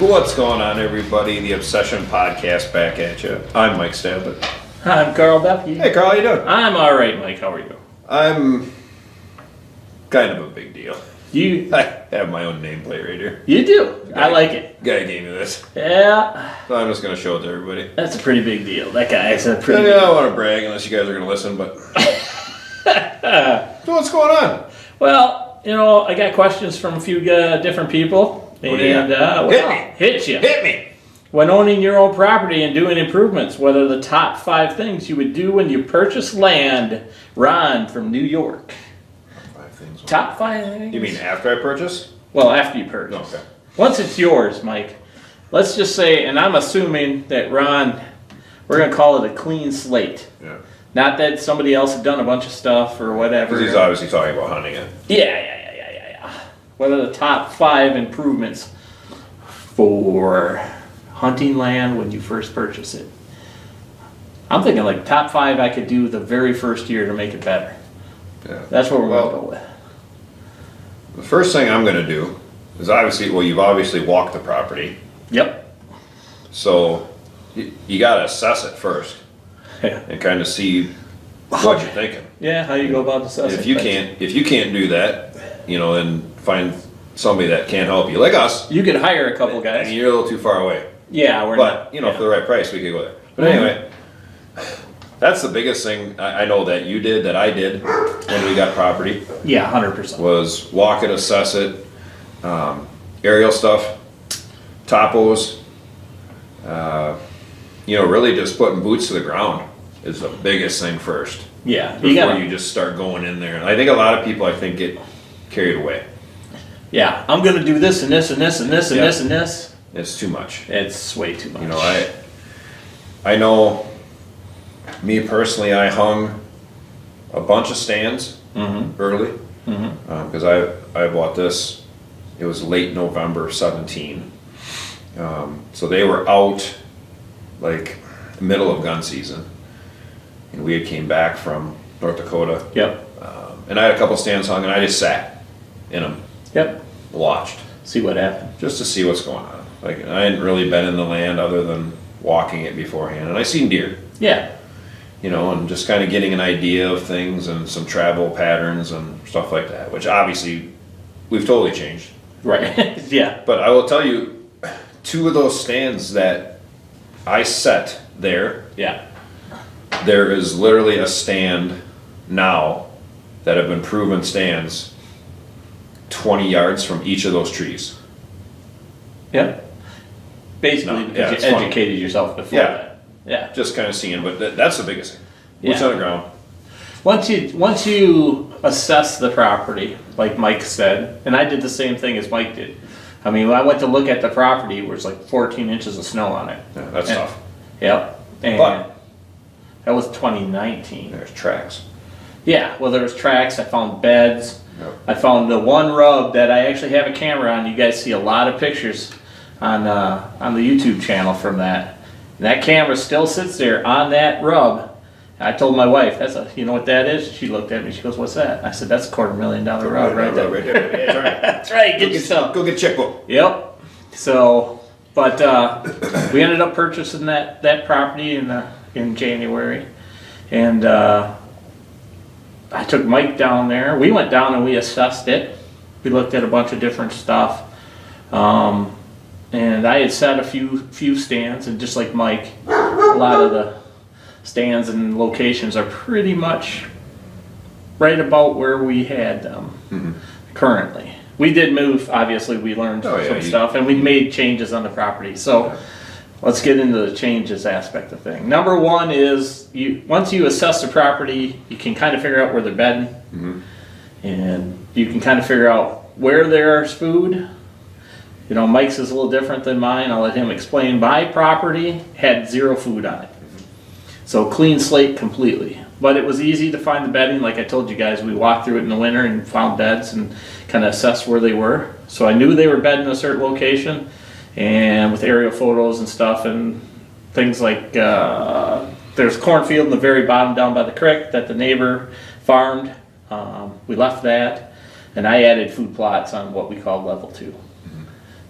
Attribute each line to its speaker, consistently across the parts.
Speaker 1: What's going on, everybody? The Obsession Podcast back at you. I'm Mike Stablitt.
Speaker 2: Hi, I'm Carl Duffy.
Speaker 1: Hey, Carl, how you doing?
Speaker 2: I'm all right, Mike. How are you?
Speaker 1: I'm kind of a big deal.
Speaker 2: You
Speaker 1: I have my own nameplate right here.
Speaker 2: You do. I like it.
Speaker 1: Guy gave me this.
Speaker 2: Yeah.
Speaker 1: So I'm just going to show it to everybody.
Speaker 2: That's a pretty big deal. That guy is a pretty
Speaker 1: I
Speaker 2: big
Speaker 1: don't want to brag unless you guys are going to listen, but... So what's going on?
Speaker 2: Well, I got questions from a few different people.
Speaker 1: What do you got?
Speaker 2: Hit you.
Speaker 1: Hit me!
Speaker 2: When owning your own property and doing improvements, what are the top 5 things you would do when you purchase land? Ron from New York. Top 5 things?
Speaker 1: You mean after I purchase?
Speaker 2: Well, after you purchase.
Speaker 1: Okay.
Speaker 2: Once it's yours, Mike, let's just say, and I'm assuming that Ron, we're going to call it a clean slate.
Speaker 1: Yeah.
Speaker 2: Not that somebody else had done a bunch of stuff or whatever.
Speaker 1: Because he's obviously talking about hunting it.
Speaker 2: Yeah. What are the top 5 improvements for hunting land when you first purchase it? I'm thinking like top 5 I could do the very first year to make it better.
Speaker 1: Yeah.
Speaker 2: That's what we're going to go with.
Speaker 1: The first thing I'm going to do is obviously, well, you've obviously walked the property.
Speaker 2: Yep.
Speaker 1: So you got to assess it first
Speaker 2: Yeah.
Speaker 1: and kind of see what you're thinking.
Speaker 2: Yeah, how you go about assessing.
Speaker 1: If you can't do that, then find somebody that can help you, like us.
Speaker 2: You could hire a couple guys.
Speaker 1: And you're a little too far away.
Speaker 2: Yeah, we're not.
Speaker 1: But for the right price, we could go there. But anyway, that's the biggest thing I know that you did, that I did when we got property.
Speaker 2: Yeah, 100%.
Speaker 1: Was walk it, assess it, aerial stuff, topos. Really just putting boots to the ground is the biggest thing first.
Speaker 2: Yeah,
Speaker 1: Before you just start going in there. And I think a lot of people, get carried away.
Speaker 2: Yeah, I'm going to do this and this and this and this and this and this.
Speaker 1: It's too much.
Speaker 2: It's way too much.
Speaker 1: I know, me personally, I hung a bunch of stands early. Because I bought this, it was late November 17. So they were out like middle of gun season. And we had came back from North Dakota.
Speaker 2: Yep.
Speaker 1: And I had a couple stands hung and I just sat in them.
Speaker 2: Yep.
Speaker 1: Watched.
Speaker 2: See what happened.
Speaker 1: Just to see what's going on. I hadn't really been in the land other than walking it beforehand. And I seen deer.
Speaker 2: Yeah.
Speaker 1: And just kind of getting an idea of things and some travel patterns and stuff like that, which obviously we've totally changed.
Speaker 2: Right. Yeah.
Speaker 1: But I will tell you, 2 of those stands that I set there,
Speaker 2: Yeah.
Speaker 1: there is literally a stand now that have been proven stands 20 yards from each of those trees.
Speaker 2: Yep. Basically, because you educated yourself before that. Yeah.
Speaker 1: Just kind of seeing, but that's the biggest thing. Boots on the ground.
Speaker 2: Once you assess the property, like Mike said, and I did the same thing as Mike did. I mean, when I went to look at the property, there was like 14 inches of snow on it.
Speaker 1: Yeah, that's tough.
Speaker 2: Yep. And
Speaker 1: But
Speaker 2: that was 2019.
Speaker 1: There's tracks.
Speaker 2: Yeah, well, there was tracks. I found beds.
Speaker 1: Yep.
Speaker 2: I found the one rub that I actually have a camera on. You guys see a lot of pictures on the YouTube channel from that. And that camera still sits there on that rub. I told my wife, you know what that is? She looked at me. She goes, "What's that?" I said, "That's a $250,000 rub right there."
Speaker 1: Right there. Yeah, that's right.
Speaker 2: That's right. Get yourself.
Speaker 1: Go get a checkbook.
Speaker 2: Yep. So, but we ended up purchasing that property in January, and I took Mike down there. We went down and we assessed it. We looked at a bunch of different stuff, and I had set a few stands, and just like Mike, a lot of the stands and locations are pretty much right about where we had them currently. We did move, obviously we learned some stuff, and we made changes on the property. So let's get into the changes aspect of thing. Number 1 is, once you assess the property, you can kind of figure out where they're bedding, and you can kind of figure out where there's food. Mike's is a little different than mine. I'll let him explain. My property had 0 food on it. So clean slate completely. But it was easy to find the bedding. Like I told you guys, we walked through it in the winter and found beds and kind of assessed where they were. So I knew they were bedding in a certain location, and with aerial photos and stuff and things like there's a cornfield in the very bottom down by the creek that the neighbor farmed. We left that, and I added food plots on what we call level 2.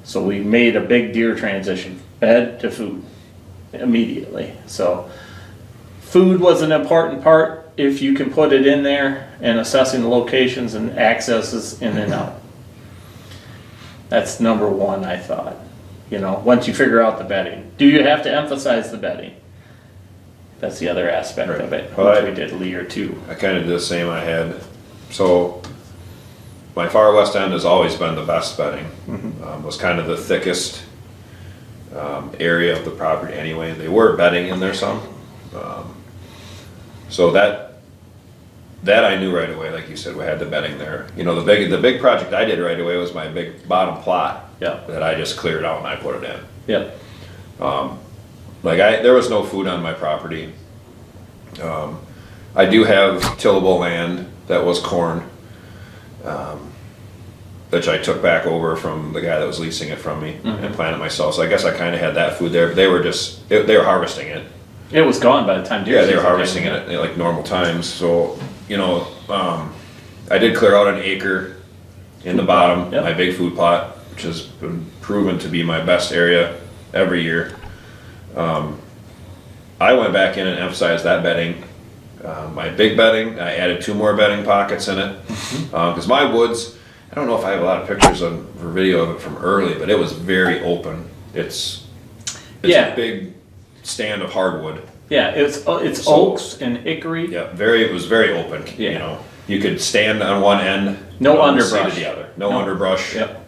Speaker 2: So we made a big deer transition, bed to food, immediately. So food was an important part if you can put it in there, and assessing the locations and accesses in and out. That's number one, I thought. You know, once you figure out the bedding. Do you have to emphasize the bedding? That's the other aspect of it,
Speaker 1: Well,
Speaker 2: which we did layer 2.
Speaker 1: I kind of did the same. I had, so my far west end has always been the best bedding. Was kind of the thickest area of the property anyway. They were bedding in there some. So that I knew right away, like you said, we had the bedding there. You know, the big project I did right away was my big bottom plot.
Speaker 2: Yeah.
Speaker 1: That I just cleared out and I put it in.
Speaker 2: Yep.
Speaker 1: There was no food on my property. I do have tillable land that was corn, which I took back over from the guy that was leasing it from me and planted myself. So I guess I kind of had that food there. But they were they were harvesting it.
Speaker 2: It was gone by the time deer
Speaker 1: Yeah, they were
Speaker 2: season
Speaker 1: harvesting
Speaker 2: came.
Speaker 1: it at like normal times. So, you know, I did clear out an acre in the bottom,
Speaker 2: Yep.
Speaker 1: my big food plot, which has been proven to be my best area every year. I went back in and emphasized that bedding. My big bedding, I added 2 more bedding pockets in it. Because my woods, I don't know if I have a lot of pictures or video of it from early, but it was very open. It's
Speaker 2: Yeah.
Speaker 1: a big stand of hardwood.
Speaker 2: Yeah, it's
Speaker 1: So-
Speaker 2: oaks and hickory.
Speaker 1: Yeah, it was very open.
Speaker 2: Yeah.
Speaker 1: You know, you could stand on one end,
Speaker 2: No
Speaker 1: and see
Speaker 2: underbrush.
Speaker 1: to the other. No underbrush.
Speaker 2: Yep.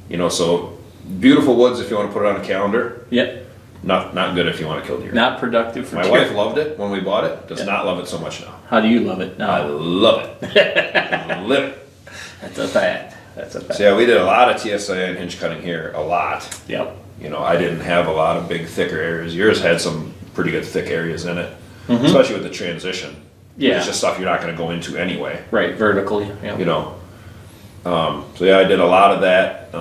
Speaker 1: You know, so beautiful woods if you want to put it on a calendar.
Speaker 2: Yep.
Speaker 1: Not good if you want to kill deer.
Speaker 2: Not productive for
Speaker 1: My
Speaker 2: deer.
Speaker 1: wife loved it when we bought it. Does
Speaker 2: Yeah.
Speaker 1: not love it so much now.
Speaker 2: How do you love it?
Speaker 1: I
Speaker 2: No,
Speaker 1: love it. I live it.
Speaker 2: that's a fact. That's a fact.
Speaker 1: So yeah, we did a lot of TSA and hinge cutting here. A lot.
Speaker 2: Yep.
Speaker 1: You know, I didn't have a lot of big, thicker areas. Yours had some pretty good thick areas in it, especially with the transition.
Speaker 2: Yeah.
Speaker 1: It's just stuff you're not going to go into anyway.
Speaker 2: Right, vertically. Yeah.
Speaker 1: You know. So yeah, I did a lot of that.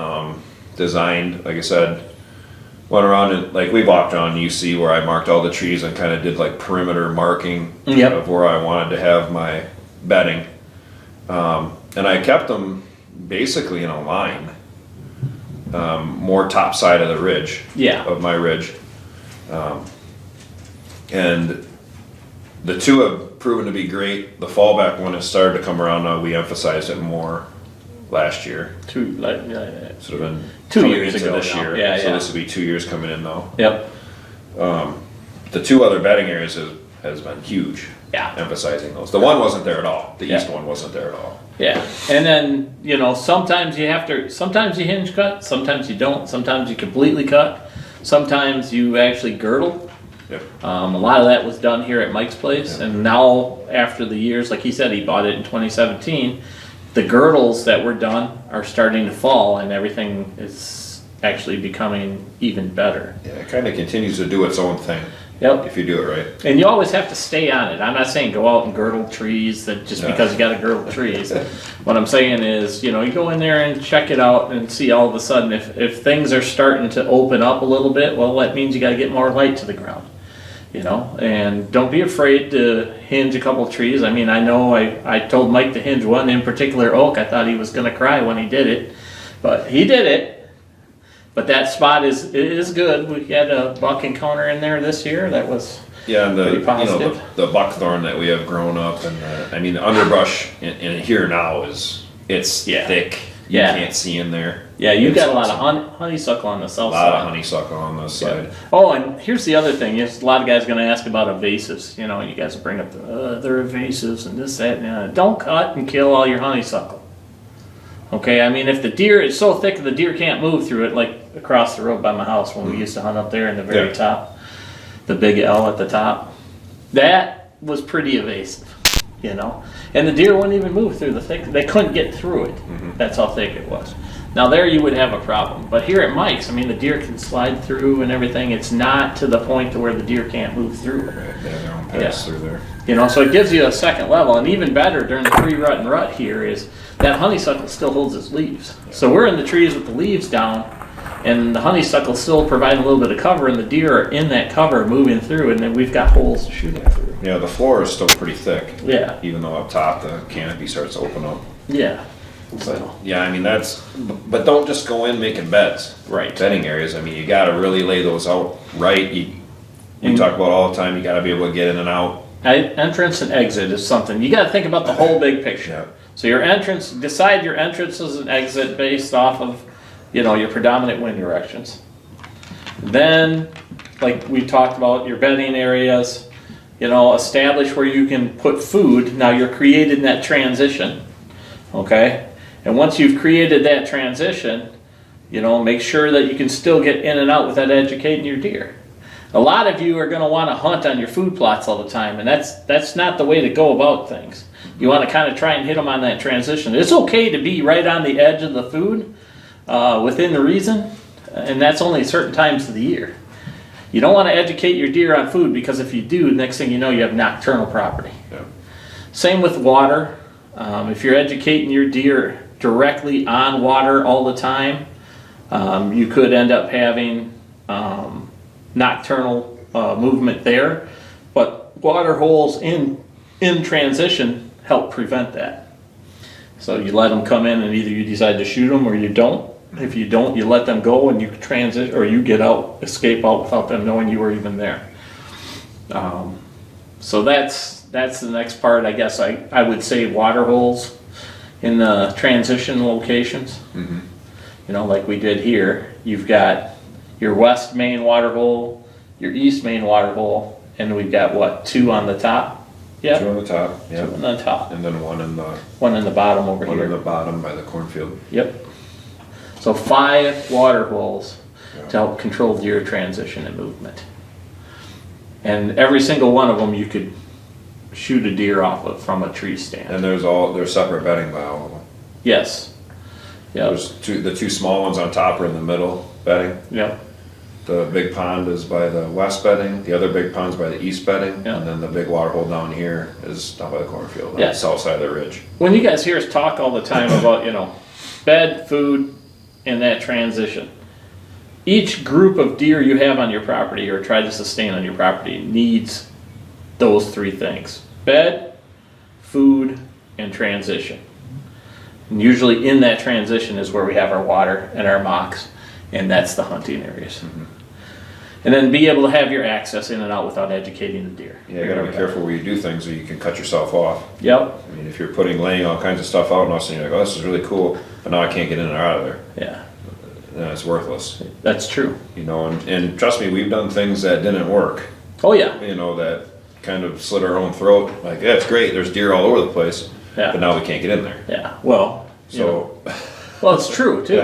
Speaker 1: Designed, like I said, went around and like we walked around UC where I marked all the trees and kind of did like perimeter marking
Speaker 2: Yep.
Speaker 1: of where I wanted to have my bedding. And I kept them basically in a line, more top side of the ridge.
Speaker 2: Yeah.
Speaker 1: Of my ridge. And the 2 have proven to be great. The fallback one has started to come around now. We emphasized it more last year. Sort of been
Speaker 2: 2
Speaker 1: coming
Speaker 2: years
Speaker 1: into
Speaker 2: ago
Speaker 1: this
Speaker 2: now.
Speaker 1: year.
Speaker 2: Yeah,
Speaker 1: so
Speaker 2: yeah.
Speaker 1: this will be 2 years coming in now.
Speaker 2: Yep.
Speaker 1: The 2 other bedding areas has been huge.
Speaker 2: Yeah.
Speaker 1: Emphasizing those. The one wasn't there at all. The
Speaker 2: Yeah.
Speaker 1: east one wasn't there at all.
Speaker 2: Yeah. And then, you know, sometimes you hinge cut, sometimes you don't, sometimes you completely cut, sometimes you actually girdle.
Speaker 1: Yep.
Speaker 2: A lot of that was done here at Mike's place, and now after the years, like he said, he bought it in 2017, the girdles that were done are starting to fall, and everything is actually becoming even better.
Speaker 1: Yeah, it kind of continues to do its own thing
Speaker 2: Yep.
Speaker 1: if you do it right.
Speaker 2: And you always have to stay on it. I'm not saying go out and girdle trees that just
Speaker 1: No.
Speaker 2: because you got to girdle trees. What I'm saying is, you know, you go in there and check it out and see all of a sudden if things are starting to open up a little bit, well, that means you got to get more light to the ground. You know, and don't be afraid to hinge a couple trees. I mean, I know I told Mike to hinge one in particular oak. I thought he was going to cry when he did it, but he did it. But that spot is good. We had a buck encounter in there this year. That was
Speaker 1: Yeah, and
Speaker 2: pretty positive.
Speaker 1: the buckthorn that we have grown up, and I mean the underbrush in here now it's
Speaker 2: Yeah.
Speaker 1: thick. You
Speaker 2: Yeah.
Speaker 1: can't see in there.
Speaker 2: Yeah, you
Speaker 1: It's
Speaker 2: got a lot
Speaker 1: awesome.
Speaker 2: of honeysuckle on the
Speaker 1: A
Speaker 2: south
Speaker 1: lot
Speaker 2: side.
Speaker 1: of honeysuckle on this
Speaker 2: Yeah.
Speaker 1: side.
Speaker 2: Oh, and here's the other thing. Is a lot of guys going to ask about evasives. You know, you guys will bring up they're evasives and this, that, and that. Don't cut and kill all your honeysuckle. Okay, I mean, if the deer is so thick the deer can't move through it, like across the road by my house when we used to hunt up there in the very
Speaker 1: Yeah.
Speaker 2: top, the big L at the top, that was pretty evasive, you know. And the deer wouldn't even move through the thick. They couldn't get through it. That's how thick it was. Now there you would have a problem. But here at Mike's, I mean, the deer can slide through and everything. It's not to the point to where the deer can't move through it.
Speaker 1: Right, they have their own pass
Speaker 2: Yeah.
Speaker 1: through there.
Speaker 2: You know, so it gives you a second level. And even better during the pre-rut and rut here is that honeysuckle still holds its leaves. So we're in the trees with the leaves down, and the honeysuckle still providing a little bit of cover, and the deer are in that cover moving through, and then we've got holes to shoot it through.
Speaker 1: Yeah, the floor is still pretty thick.
Speaker 2: Yeah,
Speaker 1: Even though up top the canopy starts to open up.
Speaker 2: yeah. So,
Speaker 1: Yeah, I mean, but don't just go in making beds.
Speaker 2: Right.
Speaker 1: Bedding areas, I mean, you gotta really lay those out right. We talk about all the time, you gotta be able to get in and out.
Speaker 2: entrance and exit is something, you gotta think about the whole big picture.
Speaker 1: Yeah.
Speaker 2: So your entrance, decide your entrances and exit based off of, your predominant wind directions. Then, like we talked about, your bedding areas, establish where you can put food. Now you're creating that transition, okay? And once you've created that transition, make sure that you can still get in and out without educating your deer. A lot of you are going to want to hunt on your food plots all the time, and that's not the way to go about things. You want to kind of try and hit them on that transition. It's okay to be right on the edge of the food, within the reason, and that's only certain times of the year. You don't want to educate your deer on food, because if you do, next thing you know, you have nocturnal property.
Speaker 1: Yeah.
Speaker 2: Same with water. If you're educating your deer directly on water all the time, you could end up having nocturnal movement there, but water holes in transition help prevent that. So you let them come in, and either you decide to shoot them or you don't. If you don't, you let them go and you transit, or you get out, escape out without them knowing you were even there. So that's the next part, I guess. I would say water holes in the transition locations. Mm-hmm. Like we did here, you've got your west main water hole, your east main water hole, and we've got what, 2 on the top? Yeah.
Speaker 1: 2 on the top, yeah.
Speaker 2: 2 on the top.
Speaker 1: And then one in
Speaker 2: the bottom over
Speaker 1: one
Speaker 2: here.
Speaker 1: in the bottom by the cornfield.
Speaker 2: Yep. So 5 water holes
Speaker 1: Yeah.
Speaker 2: to help control deer transition and movement. And every single one of them you could shoot a deer off of from a tree stand.
Speaker 1: And there's separate bedding by all of them.
Speaker 2: Yes. Yep.
Speaker 1: There's the 2 small ones on top are in the middle bedding.
Speaker 2: Yep.
Speaker 1: The big pond is by the west bedding, the other big pond's by the east bedding,
Speaker 2: Yeah.
Speaker 1: and then the big water hole down here is down by the cornfield, on
Speaker 2: Yeah.
Speaker 1: the south side of the ridge.
Speaker 2: When you guys hear us talk all the time about, bed, food, and that transition, each group of deer you have on your property or try to sustain on your property needs those 3 things: bed, food, and transition. And usually in that transition is where we have our water and our mocks, and that's the hunting areas. Mm-hmm. And then be able to have your access in and out without educating the deer.
Speaker 1: Yeah, you gotta be careful where you do things or you can cut yourself off.
Speaker 2: Yep.
Speaker 1: I mean, if you're laying all kinds of stuff out and all of a sudden you're like, oh, this is really cool, but now I can't get in or out of there.
Speaker 2: Yeah.
Speaker 1: Then it's worthless.
Speaker 2: That's true.
Speaker 1: And trust me, we've done things that didn't work.
Speaker 2: Oh yeah.
Speaker 1: That kind of slit our own throat. Like, yeah, it's great, there's deer all over the place,
Speaker 2: Yeah.
Speaker 1: but now we can't get in there.
Speaker 2: Yeah. Well,
Speaker 1: So,
Speaker 2: well, it's true too.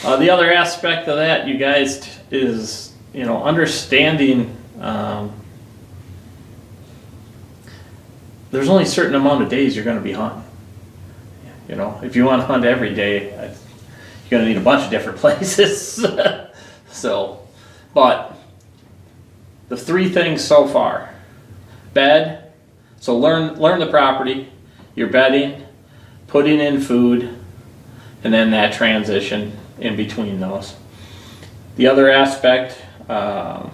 Speaker 1: Yeah.
Speaker 2: The other aspect of that, you guys, is understanding. There's only a certain amount of days you're going to be hunting. If you want to hunt every day, you're going to need a bunch of different places. So, but the 3 things so far: bed. So learn the property, your bedding, putting in food, and then that transition in between those. The other aspect, 5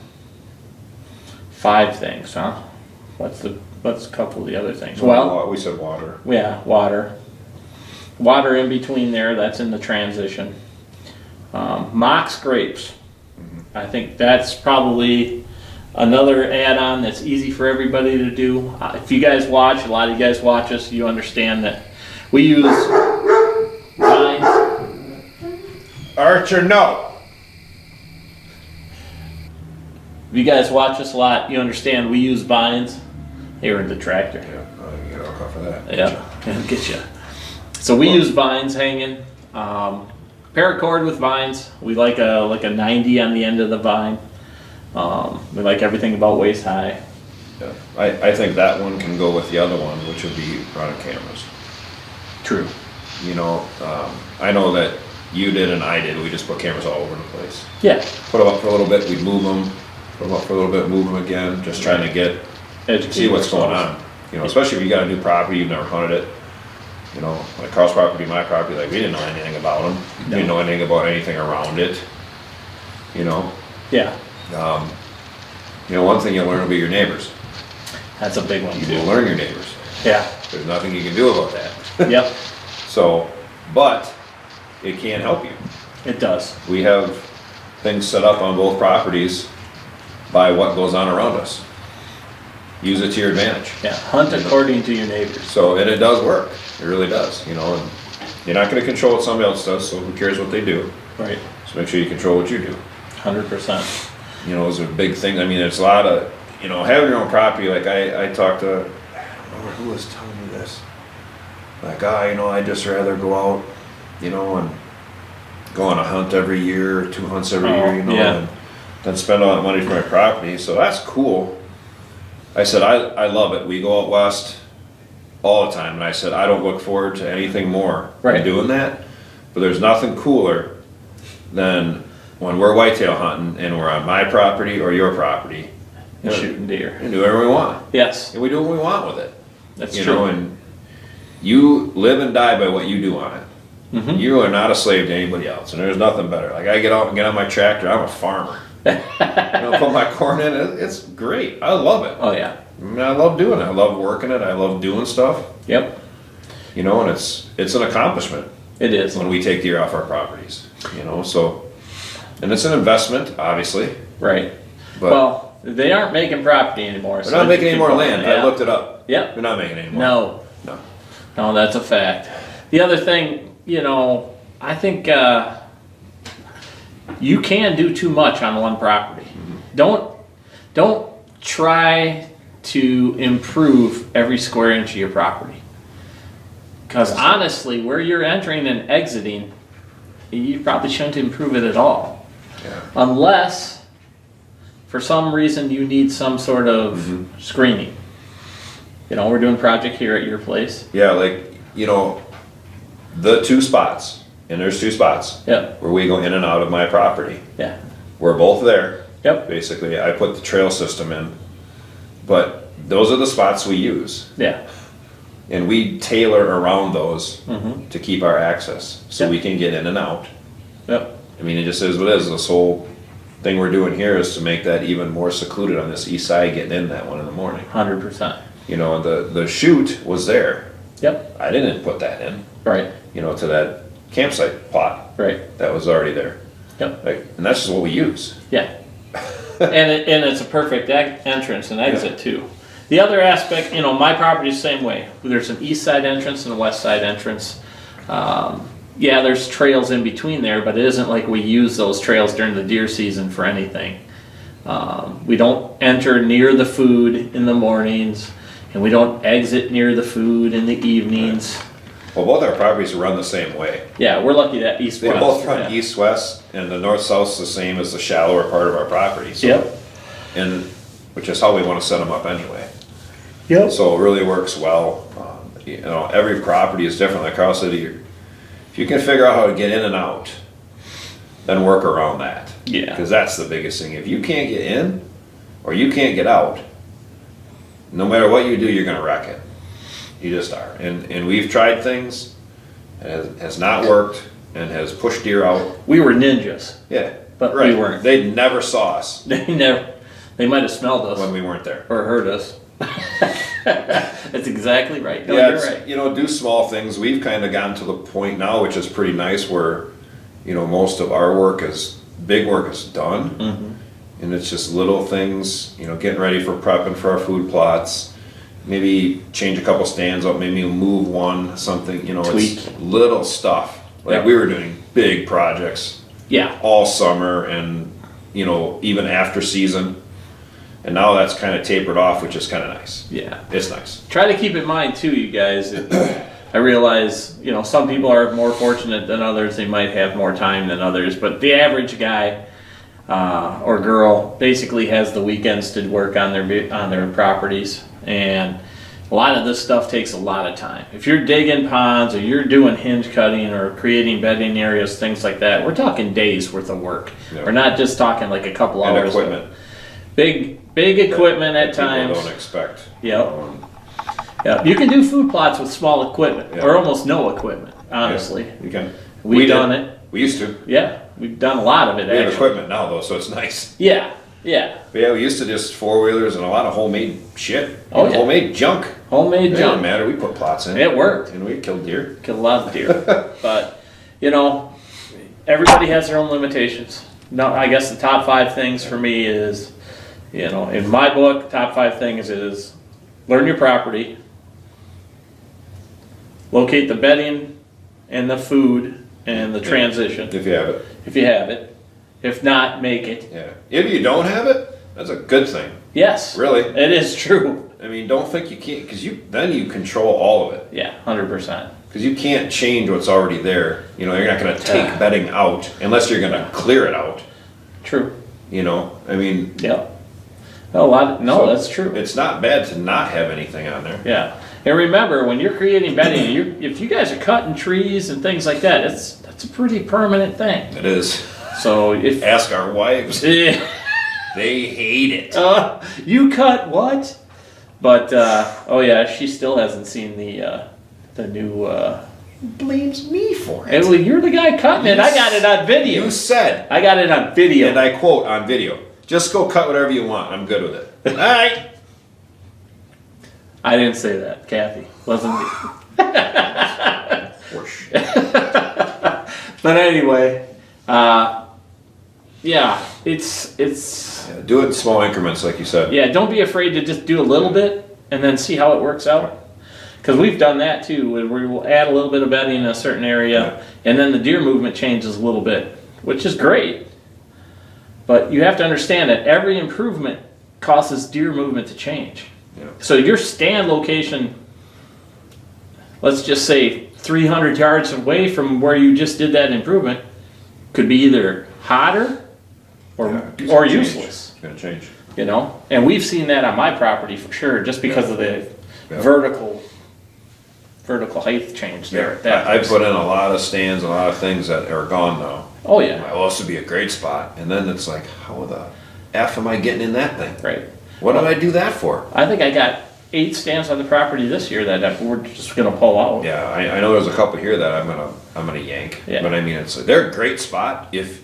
Speaker 2: things, huh? What's a couple of the other things?
Speaker 1: Well, we said water.
Speaker 2: Yeah, water. Water in between there, that's in the transition. Mock scrapes. I think that's probably another add-on that's easy for everybody to do. If you guys watch, a lot of you guys watch us, you understand that we use vines.
Speaker 1: Archer, no.
Speaker 2: If you guys watch us a lot, you understand we use vines. They were in the tractor.
Speaker 1: Yeah, you get all for that.
Speaker 2: Yeah, get you. So we use vines hanging. Paracord with vines. We like a 90 on the end of the vine. We like everything about waist high.
Speaker 1: Yeah. I think that one can go with the other one, which would be running cameras.
Speaker 2: True.
Speaker 1: I know that you did and I did. We just put cameras all over the place.
Speaker 2: Yeah.
Speaker 1: Put them up for a little bit, we'd move them. Put them up for a little bit, move them again. Just trying to see what's going on. Especially if you got a new property, you've never hunted it. Like Carl's property, my property, like we didn't know anything about them.
Speaker 2: No.
Speaker 1: We didn't know anything about anything around it.
Speaker 2: Yeah.
Speaker 1: One thing you'll learn will be your neighbors.
Speaker 2: That's a big one
Speaker 1: You
Speaker 2: too.
Speaker 1: will learn your neighbors.
Speaker 2: Yeah.
Speaker 1: There's nothing you can do about that.
Speaker 2: Yep.
Speaker 1: So, but it can help you.
Speaker 2: It does.
Speaker 1: We have things set up on both properties by what goes on around us. Use it to your advantage.
Speaker 2: Yeah, hunt according to your neighbors.
Speaker 1: So, and it does work. It really does, you know, and you're not gonna control what somebody else does, so who cares what they do?
Speaker 2: Right.
Speaker 1: So make sure you control what you do.
Speaker 2: 100%.
Speaker 1: You know, those are big things. I mean, it's a lot of, you know, having your own property, like I talked to, I don't remember who was telling me this. Like, you know, I'd just rather go out, you know, and go on a hunt every year, 2 hunts every year, you know, and then spend all that money for my property. So that's cool. I said, I love it. We go out west all the time. And I said, I don't look forward to anything more than doing that. But there's nothing cooler than when we're whitetail hunting and we're on my property or your property.
Speaker 2: And shooting deer.
Speaker 1: And do whatever we want.
Speaker 2: Yes.
Speaker 1: And we do what we want with it.
Speaker 2: That's
Speaker 1: you
Speaker 2: true.
Speaker 1: know, and you live and die by what you do on it.
Speaker 2: Mm-hmm.
Speaker 1: You are not a slave to anybody else, and there's nothing better. Like, I get out and get on my tractor, I'm a farmer. You know, put my corn in it, it's great. I love it.
Speaker 2: Oh, yeah.
Speaker 1: I mean, I love doing it. I love working it. I love doing stuff.
Speaker 2: Yep.
Speaker 1: You know, and it's an accomplishment.
Speaker 2: It is.
Speaker 1: When we take deer off our properties. You know, so, and it's an investment, obviously.
Speaker 2: Right.
Speaker 1: But
Speaker 2: well, they aren't making property anymore.
Speaker 1: They're not making any more land.
Speaker 2: Yeah.
Speaker 1: I looked it up.
Speaker 2: Yep.
Speaker 1: They're not making any more.
Speaker 2: No.
Speaker 1: No.
Speaker 2: No, that's a fact. The other thing, you know, I think you can do too much on one property. Mm-hmm. Don't try to improve every square inch of your property. Because honestly, where you're entering and exiting, you probably shouldn't improve it at all.
Speaker 1: Yeah.
Speaker 2: Unless, for some reason, you need some sort of screening. You know, we're doing a project here at your place.
Speaker 1: Yeah, like, you know, the 2 spots, and there's 2 spots.
Speaker 2: Yep.
Speaker 1: Where we go in and out of my property.
Speaker 2: Yeah.
Speaker 1: We're both there.
Speaker 2: Yep.
Speaker 1: Basically, I put the trail system in. But those are the spots we use.
Speaker 2: Yeah.
Speaker 1: And we tailor around those to keep our access so we can get in and out.
Speaker 2: Yep.
Speaker 1: I mean, it just is what it is. This whole thing we're doing here is to make that even more secluded on this east side, getting in that one in the morning.
Speaker 2: 100%.
Speaker 1: You know, the chute was there.
Speaker 2: Yep.
Speaker 1: I didn't put that in.
Speaker 2: Right.
Speaker 1: You know, to that campsite plot.
Speaker 2: Right.
Speaker 1: That was already there.
Speaker 2: Yep.
Speaker 1: Like, and that's just what we use.
Speaker 2: Yeah. and it's a perfect entrance and exit too. The other aspect, you know, my property is the same way. There's an east side entrance and a west side entrance. Yeah, there's trails in between there, but it isn't like we use those trails during the deer season for anything. We don't enter near the food in the mornings, and we don't exit near the food in the evenings.
Speaker 1: Right. Well, both our properties run the same way.
Speaker 2: Yeah, we're lucky that east-west.
Speaker 1: They both run east-west, and the north-south's the same as the shallower part of our property. So,
Speaker 2: yep.
Speaker 1: And which is how we want to set them up anyway.
Speaker 2: Yep.
Speaker 1: So it really works well. You know, every property is different. Like Carl said, if you can figure out how to get in and out, then work around that.
Speaker 2: Yeah.
Speaker 1: Because that's the biggest thing. If you can't get in or you can't get out, no matter what you do, you're going to wreck it. You just are. And we've tried things, and it has not worked, and has pushed deer out.
Speaker 2: We were ninjas.
Speaker 1: Yeah.
Speaker 2: But
Speaker 1: right.
Speaker 2: we weren't.
Speaker 1: They never saw us.
Speaker 2: They might have smelled us.
Speaker 1: When we weren't there.
Speaker 2: Or heard us. That's exactly right. No,
Speaker 1: Yeah,
Speaker 2: you're right.
Speaker 1: You know, do small things. We've kind of gotten to the point now, which is pretty nice, where, you know, most of our big work is done. Mm-hmm. And it's just little things, you know, getting ready for prepping for our food plots. Maybe change a couple stands up, maybe move one, something, you know,
Speaker 2: tweak.
Speaker 1: It's little stuff. Like we were doing big projects.
Speaker 2: Yeah.
Speaker 1: All summer and, you know, even after season. And now that's kind of tapered off, which is kind of nice.
Speaker 2: Yeah.
Speaker 1: It's nice.
Speaker 2: Try to keep in mind too, you guys. I realize, you know, some people are more fortunate than others. They might have more time than others. But the average guy or girl basically has the weekends to work on their properties. And a lot of this stuff takes a lot of time. If you're digging ponds or you're doing hinge cutting or creating bedding areas, things like that, we're talking days worth of work. Yep. We're not just talking like a couple
Speaker 1: and
Speaker 2: hours.
Speaker 1: Equipment.
Speaker 2: Big equipment at times.
Speaker 1: People don't expect.
Speaker 2: Yep. Yeah. You can do food plots with small equipment or almost no equipment, honestly.
Speaker 1: Yeah, you can.
Speaker 2: We've done it.
Speaker 1: We used to.
Speaker 2: Yeah. We've done a lot of it,
Speaker 1: We have equipment now, though, so it's nice.
Speaker 2: Yeah. Yeah.
Speaker 1: But yeah, we used to just 4-wheelers and a lot of homemade shit.
Speaker 2: Oh, yeah.
Speaker 1: Homemade junk.
Speaker 2: Homemade
Speaker 1: It
Speaker 2: junk.
Speaker 1: didn't matter. We put plots in.
Speaker 2: It worked.
Speaker 1: And we killed deer.
Speaker 2: Killed a lot of deer. But, you know, everybody has their own limitations. No, I guess the top 5 things for me is, you know, in my book, top 5 things is learn your property, locate the bedding and the food and the transition,
Speaker 1: If you have it.
Speaker 2: if you have it. If not, make it.
Speaker 1: Yeah. If you don't have it, that's a good thing.
Speaker 2: Yes.
Speaker 1: Really.
Speaker 2: It is true.
Speaker 1: I mean, don't think you can't, because then you control all of it.
Speaker 2: Yeah, 100%.
Speaker 1: Because you can't change what's already there. You know, you're not going to take bedding out unless you're going to clear it out.
Speaker 2: True.
Speaker 1: You know, I mean.
Speaker 2: Yeah. No,
Speaker 1: so
Speaker 2: that's true.
Speaker 1: It's not bad to not have anything on there.
Speaker 2: Yeah. And remember, when you're creating bedding, if you guys are cutting trees and things like that, that's a pretty permanent thing.
Speaker 1: It is.
Speaker 2: So if
Speaker 1: Ask our wives.
Speaker 2: Yeah.
Speaker 1: They hate it.
Speaker 2: You cut what? But oh yeah, she still hasn't seen the new.
Speaker 1: Blames me for it.
Speaker 2: Well, you're the guy cutting it. I got it on video.
Speaker 1: You said.
Speaker 2: I got it on video.
Speaker 1: And I quote on video. Just go cut whatever you want. I'm good with it. All right.
Speaker 2: I didn't say that, Kathy. Wasn't me.
Speaker 1: Whoosh.
Speaker 2: But anyway, yeah, it's
Speaker 1: Yeah, do it in small increments, like you said.
Speaker 2: yeah. Don't be afraid to just do a little bit and then see how it works out. Because we've done that too. Where we will add a little bit of bedding in a certain area, and then the deer movement changes a little bit, which is great. But you have to understand that every improvement causes deer movement to change.
Speaker 1: Yeah.
Speaker 2: So your stand location, let's just say 300 yards away from where you just did that improvement, could be either hotter or useless.
Speaker 1: It's going to change.
Speaker 2: You know, and we've seen that on my property for sure, just because of the vertical height change there. At that
Speaker 1: I
Speaker 2: place.
Speaker 1: put in a lot of stands, a lot of things that are gone now.
Speaker 2: Oh yeah,
Speaker 1: Well, this would be a great spot. And then it's like, how the F am I getting in that thing?
Speaker 2: right.
Speaker 1: What did I do that for?
Speaker 2: I think I got 8 stands on the property this year that we're just gonna pull out.
Speaker 1: Yeah, I know there's a couple here that I'm gonna yank.
Speaker 2: Yeah.
Speaker 1: But I mean, they're a great spot. If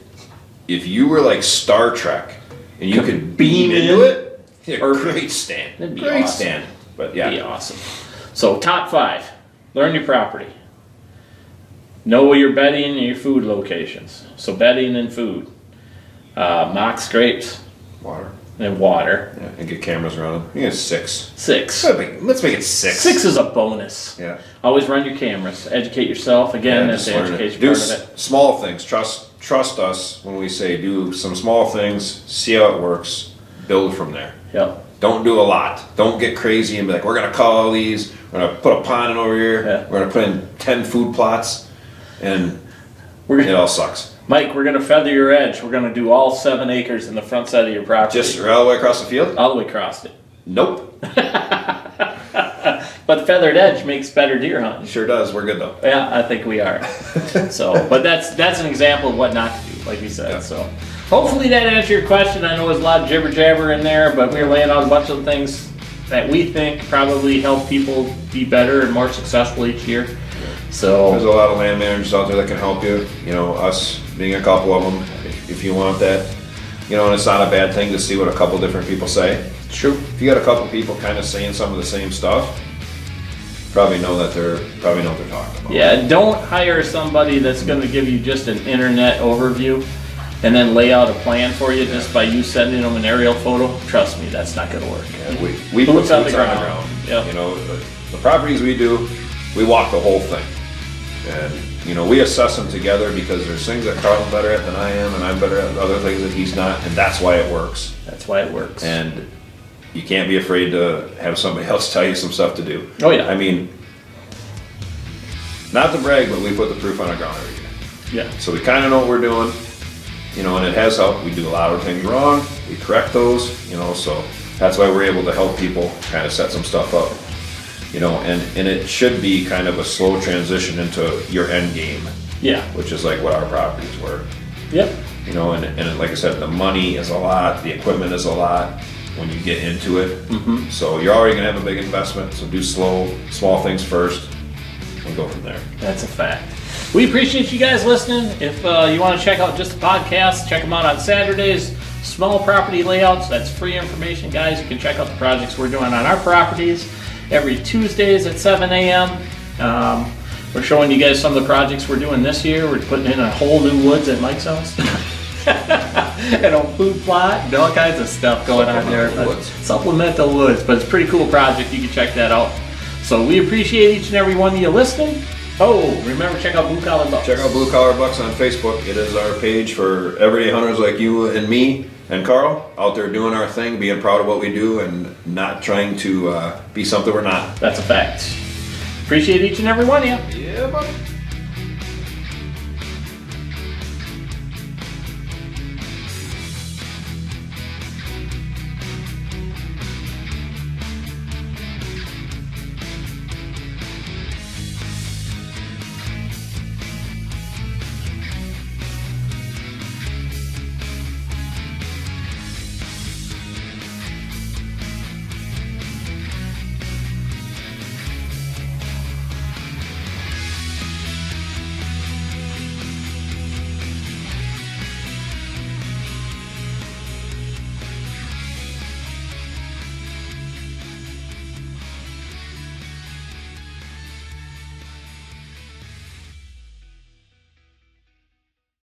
Speaker 1: you were like Star Trek and you could beam into it, yeah, great stand.
Speaker 2: That'd be
Speaker 1: Great
Speaker 2: awesome.
Speaker 1: stand. But
Speaker 2: That'd be
Speaker 1: yeah,
Speaker 2: awesome. So top 5, learn your property. Know your bedding and your food locations. So bedding and food, mock scrapes
Speaker 1: water.
Speaker 2: and water.
Speaker 1: Yeah, and get cameras running. You get 6.
Speaker 2: 6.
Speaker 1: Let's make it 6.
Speaker 2: 6 is a bonus.
Speaker 1: Yeah.
Speaker 2: Always run your cameras. Educate yourself. Again, that's
Speaker 1: just
Speaker 2: the
Speaker 1: learn it.
Speaker 2: education
Speaker 1: Do
Speaker 2: part of it.
Speaker 1: small things. Trust us when we say do some small things. See how it works. Build from there.
Speaker 2: Yep.
Speaker 1: Don't do a lot. Don't get crazy and be like, we're gonna call all these. We're gonna put a pond in over here.
Speaker 2: Yeah.
Speaker 1: We're gonna put in 10 food plots, and
Speaker 2: We're
Speaker 1: it
Speaker 2: gonna,
Speaker 1: all sucks.
Speaker 2: Mike, we're going to feather your edge. We're going to do all 7 acres in the front side of your property.
Speaker 1: Just all the way across the field?
Speaker 2: all the way across it.
Speaker 1: Nope.
Speaker 2: But feathered edge makes better deer hunting.
Speaker 1: Sure does. We're good though.
Speaker 2: Yeah, I think we are. So, but that's an example of what not to do, like you said.
Speaker 1: Yeah.
Speaker 2: So, hopefully that answered your question. I know there's a lot of jibber jabber in there, but we're laying out a bunch of things that we think probably help people be better and more successful each year.
Speaker 1: There's
Speaker 2: So,
Speaker 1: a lot of land managers out there that can help you. You know, us being a couple of them, if you want that. You know, and it's not a bad thing to see what a couple different people say.
Speaker 2: true.
Speaker 1: If you got a couple people kind of saying some of the same stuff, probably know what they're talking about.
Speaker 2: Yeah, don't hire somebody that's going to give you just an internet overview and then lay out a plan for you just by you sending them an aerial photo. Trust me, that's not going to work.
Speaker 1: Yeah, we put
Speaker 2: Boots on the
Speaker 1: boots
Speaker 2: ground. Yep.
Speaker 1: You know, the properties we do, we walk the whole thing. And, you know, we assess them together because there's things that Carl's better at than I am, and I'm better at other things that he's not, and that's why it works.
Speaker 2: That's why it works.
Speaker 1: And you can't be afraid to have somebody else tell you some stuff to do.
Speaker 2: Oh, yeah.
Speaker 1: I mean, not to brag, but we put the proof on our ground every year.
Speaker 2: Yeah.
Speaker 1: So we kind of know what we're doing, you know, and it has helped. We do a lot of things wrong. We correct those, you know, so that's why we're able to help people kind of set some stuff up, you know, and it should be kind of a slow transition into your end game,
Speaker 2: Yeah.
Speaker 1: which is like what our properties were,
Speaker 2: Yep.
Speaker 1: you know, and like I said, the money is a lot, the equipment is a lot when you get into it.
Speaker 2: Mm-hmm.
Speaker 1: So you're already gonna have a big investment, so do small things first and go from there.
Speaker 2: That's a fact. We appreciate you guys listening. If you want to check out just the podcast, check them out on Saturdays. small property layouts. That's free information, guys. You can check out the projects we're doing on our properties every Tuesdays at 7 a.m. We're showing you guys some of the projects we're doing this year. We're putting in a whole new woods at Mike's house. And a food plot and all kinds of stuff going on there. Supplemental woods, but it's a pretty cool project. You can check that out. So we appreciate each and every one of you listening. Oh, remember, check out Blue Collar Bucks.
Speaker 1: Check out Blue Collar Bucks on Facebook. It is our page for everyday hunters like you and me and Carl out there doing our thing, being proud of what we do and not trying to be something we're not.
Speaker 2: That's a fact. Appreciate each and every one of you.
Speaker 1: Yeah, buddy.